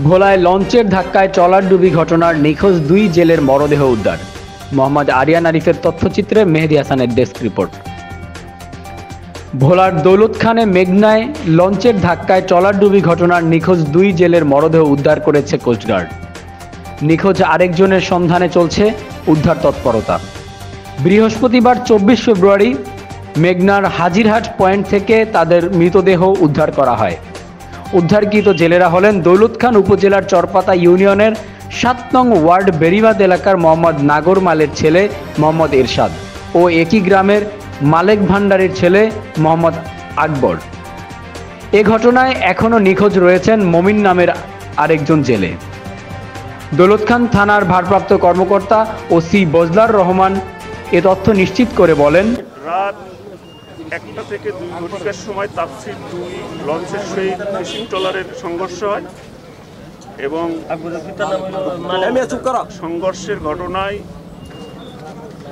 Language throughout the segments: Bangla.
ভোলায় লঞ্চের ধাক্কায় ট্রলারডুবি ঘটনার নিখোঁজ 2 জেলের মরদেহ উদ্ধার। মোহাম্মদ আরিয়ান আরিফের তথ্যচিত্রে মেহেদী হাসানের ডেস্ক রিপোর্ট। ভোলার দৌলতখানে মেঘনায় লঞ্চের ধাক্কায় ট্রলারডুবি ঘটনার নিখোঁজ 2 জেলের মরদেহ উদ্ধার করেছে কোস্টগার্ড। নিখোঁজ আরেকজনের সন্ধানে চলছে উদ্ধার তৎপরতা। বৃহস্পতিবার 24 ফেব্রুয়ারি মেঘনার হাজিরহাট পয়েন্ট থেকে তাদের মৃতদেহ উদ্ধার করা হয়। উদ্ধারকৃত জেলেরা হলেন দৌলতখান উপজেলার চরপাতা ইউনিয়নের 7 নং ওয়ার্ড বেরিবাদ এলাকার মোহাম্মদ নাগর মালের ছেলে মোহাম্মদ এরশাদ ও একই গ্রামের মালেক ভান্ডারের ছেলে মোহাম্মদ আকবর। এ ঘটনায় এখনও নিখোঁজ রয়েছেন মমিন নামের আরেকজন জেলে। দৌলতখান থানার ভারপ্রাপ্ত কর্মকর্তা ওসি বজলার রহমান এ তথ্য নিশ্চিত করে বলেন, রাত 1টা থেকে 2 ঘটিকার সময় তাপসির 2 লঞ্চের সহিত ফিশিং ট্রলারের সংঘর্ষ হয় এবং সংঘর্ষের ঘটনায়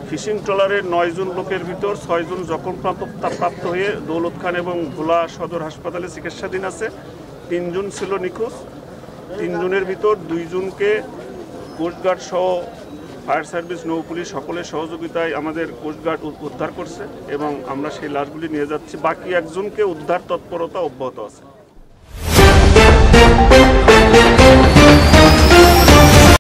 ফিশিং ট্রলারের 9 জন লোকের ভিতর 6 জন জখমপ্রাপ্ত হয়ে দৌলতখান এবং ভোলা সদর হাসপাতালে চিকিৎসাধীন আছে। 3 জন ছিল নিখোঁজ। 3 জনের ভিতর 2 জনকে কোস্টগার্ড সহ ফায়ার সার্ভিস, নৌ পুলিশ সকলের সহযোগিতায় আমাদের কোস্টগার্ড উদ্ধার করছে এবং আমরা সেই লাশগুলি নিয়ে যাচ্ছি। বাকি একজনকে উদ্ধার তৎপরতা অব্যাহত আছে।